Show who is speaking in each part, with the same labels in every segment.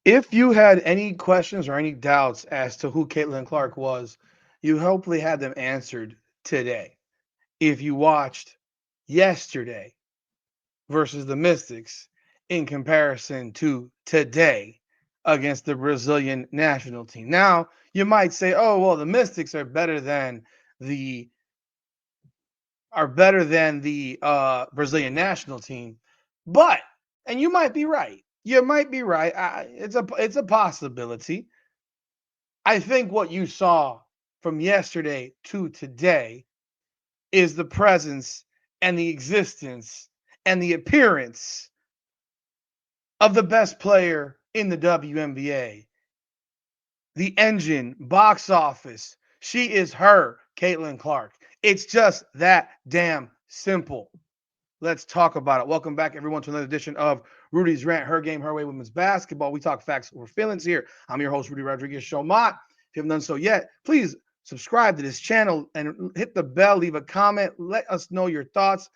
Speaker 1: If you had any questions or any doubts as to who Caitlin Clark was, you hopefully had them answered today. If you watched yesterday versus the Mystics in comparison to today against the Brazilian national team. Now, you might say, "Oh, well, the Mystics the are better than the Brazilian national team." But and you might be right. You might be right. It's a possibility. I think what you saw from yesterday to today is the presence and the existence and the appearance of the best player in the WNBA, the engine, box office. She is her, Caitlin Clark. It's just that damn simple. Let's talk about it. Welcome back, everyone, to another edition of Rudy's Rant, Her Game, Her Way Women's Basketball. We talk facts over feelings here. I'm your host, Rudy Rodriguez Showmont. If you haven't done so yet, please subscribe to this channel and hit the bell, leave a comment, let us know your thoughts,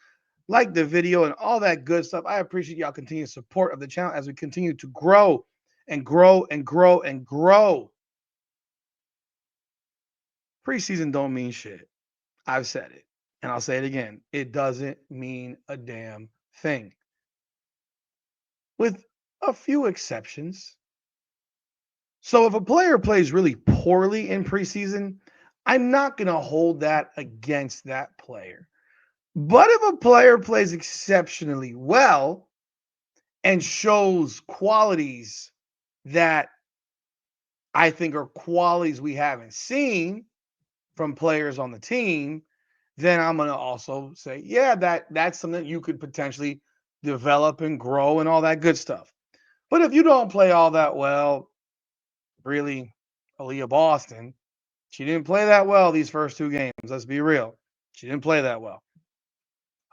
Speaker 1: like the video, and all that good stuff. I appreciate y'all continued support of the channel as we continue to grow and grow and grow and grow. Preseason don't mean shit. I've said it, and I'll say it again. It doesn't mean a damn thing, with a few exceptions. So if a player plays really poorly in preseason, I'm not going to hold that against that player. But if a player plays exceptionally well and shows qualities that I think are qualities we haven't seen from players on the team, then I'm going to also say, yeah, that's something you could potentially develop and grow and all that good stuff. But if you don't play all that well, really, Aaliyah Boston, she didn't play that well these first two games. Let's be real. She didn't play that well.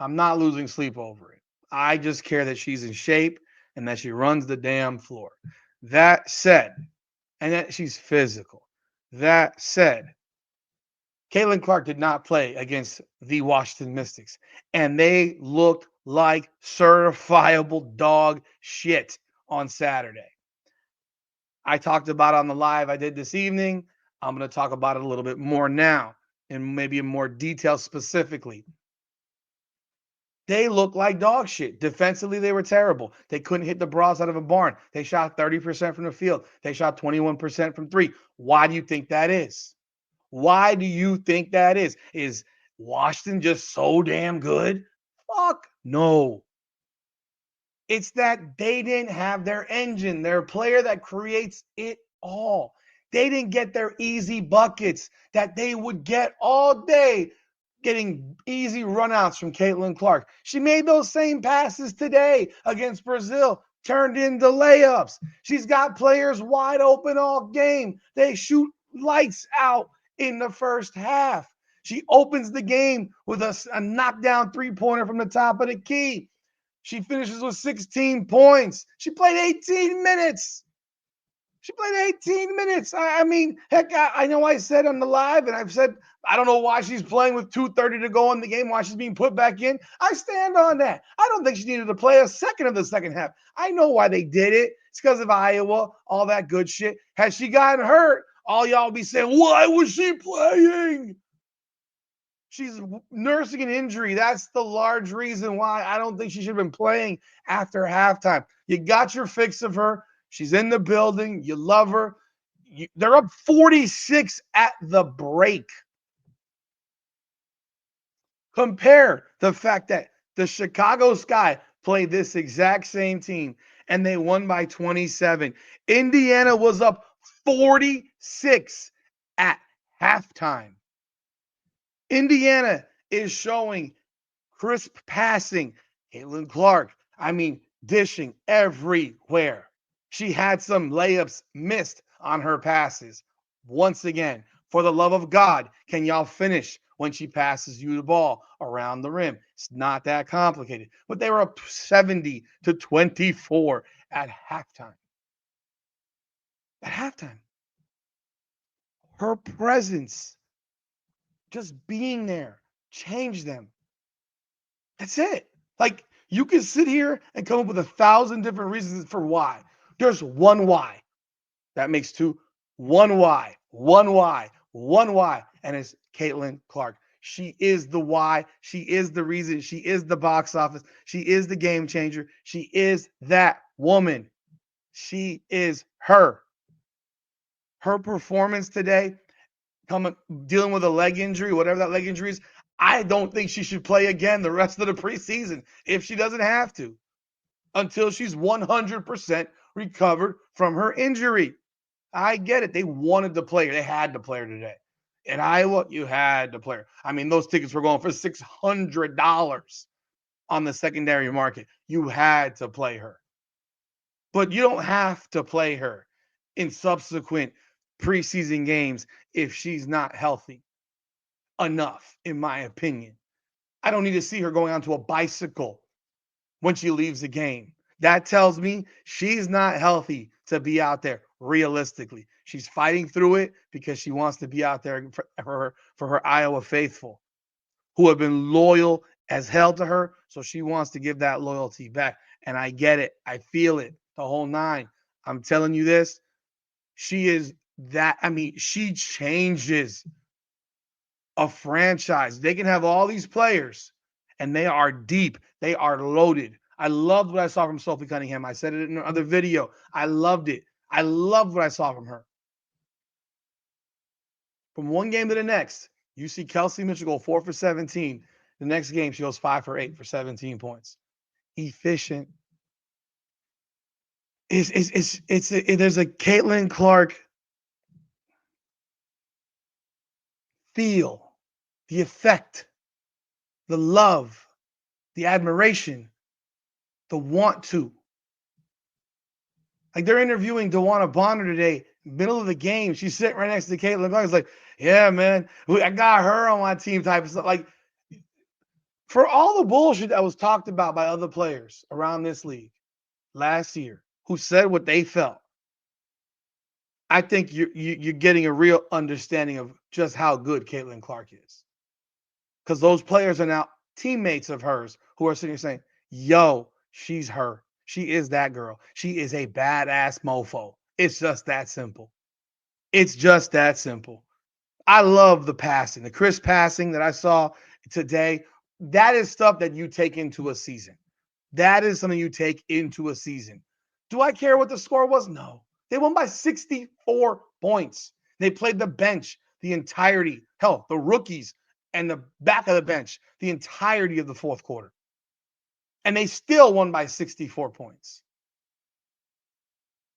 Speaker 1: I'm not losing sleep over it. I just care that she's in shape and that she runs the damn floor. That said, and that she's physical. That said, Caitlin Clark did not play against the Washington Mystics, and they looked like certifiable dog shit on Saturday. I talked about it on the live I did this evening. I'm going to talk about it a little bit more now and maybe in more detail specifically. They look like dog shit. Defensively, they were terrible. They couldn't hit the bras out of a barn. They shot 30% from the field. They shot 21% from three. Why do you think that is? Why do you think that is? Is Washington just so damn good? Fuck no. It's that they didn't have their engine, their player that creates it all. They didn't get their easy buckets that they would get all day, getting easy runouts from Caitlin Clark. She made those same passes today against Brazil, turned into layups. She's got players wide open all game. They shoot lights out in the first half. She opens the game with a knockdown three-pointer from the top of the key. She finishes with 16 points. She played 18 minutes. She played 18 minutes. I mean, heck, I know I said on the live, and I've said, I don't know why she's playing with 2:30 to go in the game, why she's being put back in. I stand on that. I don't think she needed to play a second of the second half. I know why they did it. It's because of Iowa, all that good shit. Had she gotten hurt, all y'all be saying, why was she playing? She's nursing an injury. That's the large reason why I don't think she should have been playing after halftime. You got your fix of her. She's in the building. You love her. They're up 46 at the break. Compare the fact that the Chicago Sky played this exact same team and they won by 27. Indiana was up 46 at halftime. Indiana is showing crisp passing. Caitlin Clark, I mean, dishing everywhere. She had some layups missed on her passes. Once again, for the love of God, can y'all finish when she passes you the ball around the rim? It's not that complicated. But they were up 70-24 at halftime. At halftime. Her presence, just being there, changed them. That's it. Like, you can sit here and come up with 1,000 different reasons for why. There's one why. That makes two. One Y, one Y, one Y, and it's Caitlin Clark. She is the why. She is the reason. She is the box office. She is the game changer. She is that woman. She is her. Her performance today, coming dealing with a leg injury, whatever that leg injury is, I don't think she should play again the rest of the preseason if she doesn't have to until she's 100% recovered from her injury. I get it. They wanted to play her. They had to play her today. In Iowa, you had to play her. I mean, those tickets were going for $600 on the secondary market. You had to play her. But you don't have to play her in subsequent preseason games if she's not healthy enough, in my opinion. I don't need to see her going onto a bicycle when she leaves the game. That tells me she's not healthy to be out there realistically. She's fighting through it because she wants to be out there for her Iowa faithful who have been loyal as hell to her. So she wants to give that loyalty back. And I get it. I feel it. The whole nine. I'm telling you this. She is that. I mean, she changes a franchise. They can have all these players and they are deep. They are loaded. I loved what I saw from Sophie Cunningham. I said it in another video. I loved it. I loved what I saw from her. From one game to the next, you see Kelsey Mitchell go 4 for 17. The next game, she goes 5 for 8 for 17 points. Efficient. There's a Caitlin Clark feel, the effect, the love, the admiration, the want to. Like they're interviewing DeWanna Bonner today, middle of the game. She's sitting right next to Caitlin Clark. It's like, yeah, man, I got her on my team type of stuff. Like for all the bullshit that was talked about by other players around this league last year who said what they felt, I think you're getting a real understanding of just how good Caitlin Clark is. Because those players are now teammates of hers who are sitting here saying, yo, she's her. She is that girl. She is a badass mofo. It's just that simple. It's just that simple. I love the passing, the crisp passing that I saw today. That is stuff that you take into a season. That is something you take into a season. Do I care what the score was? No. They won by 64 points. They played the bench the entirety, hell, the rookies and the back of the bench the entirety of the fourth quarter. And they still won by 64 points.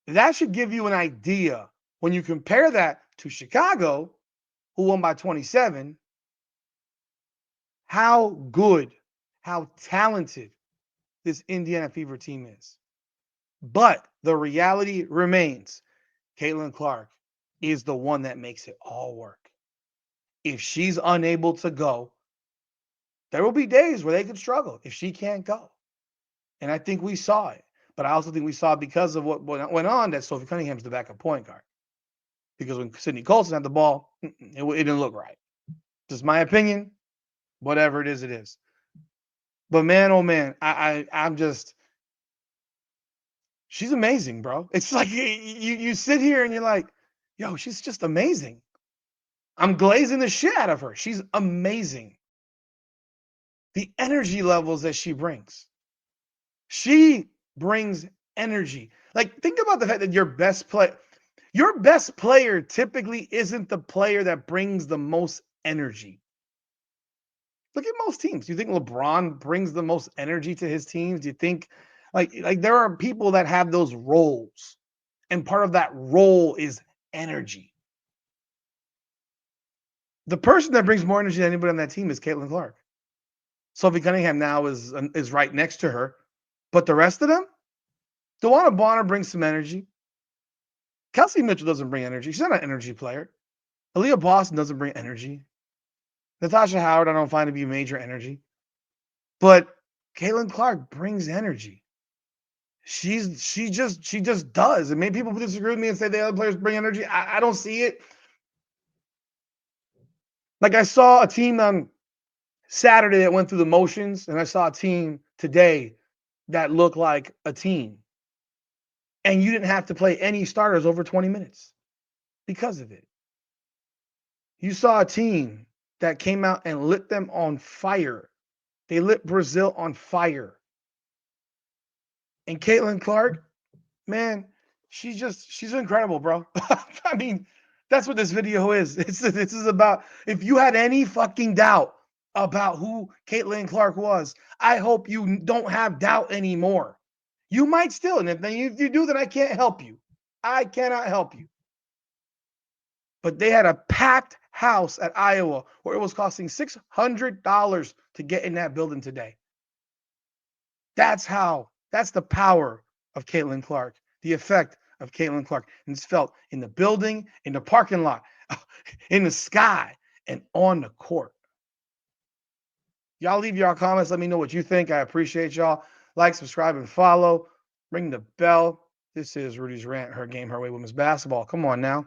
Speaker 1: That should give you an idea when you compare that to Chicago, who won by 27, how good, how talented this Indiana Fever team is. But the reality remains Caitlin Clark is the one that makes it all work. If she's unable to go, there will be days where they could struggle if she can't go. And I think we saw it. But I also think we saw because of what went on that Sophie Cunningham's the backup point guard. Because when Sydney Colson had the ball, it didn't look right. Just my opinion. Whatever it is, it is. But man, oh man, I'm just, she's amazing, bro. It's like you sit here and you're like, yo, she's just amazing. I'm glazing the shit out of her. She's amazing. The energy levels that she brings. She brings energy. Like, think about the fact that your best player typically isn't the player that brings the most energy. Look at most teams. Do you think LeBron brings the most energy to his teams? Do you think like there are people that have those roles, and part of that role is energy. The person that brings more energy than anybody on that team is Caitlin Clark. Sophie Cunningham now is right next to her, but the rest of them, DeWanna Bonner brings some energy. Kelsey Mitchell doesn't bring energy. She's not an energy player. Aaliyah Boston doesn't bring energy. Natasha Howard, I don't find to be major energy. But Caitlin Clark brings energy. She just does. And maybe people disagree with me and say the other players bring energy. I don't see it. Like I saw a team on Saturday that went through the motions, and I saw a team today that looked like a team. And you didn't have to play any starters over 20 minutes because of it. You saw a team that came out and lit them on fire. They lit Brazil on fire. And Caitlin Clark, man, she's incredible, bro. I mean, that's what this video is. This is about, if you had any fucking doubt about who Caitlin Clark was, I hope you don't have doubt anymore. You might still, and if you do, then I can't help you. I cannot help you. But they had a packed house at Iowa where it was costing $600 to get in that building today. That's the power of Caitlin Clark, the effect of Caitlin Clark. And it's felt in the building, in the parking lot, in the sky, and on the court. Y'all leave y'all comments. Let me know what you think. I appreciate y'all. Like, subscribe, and follow. Ring the bell. This is Rudy's Rant, Her Game, Her Way Women's Basketball. Come on now.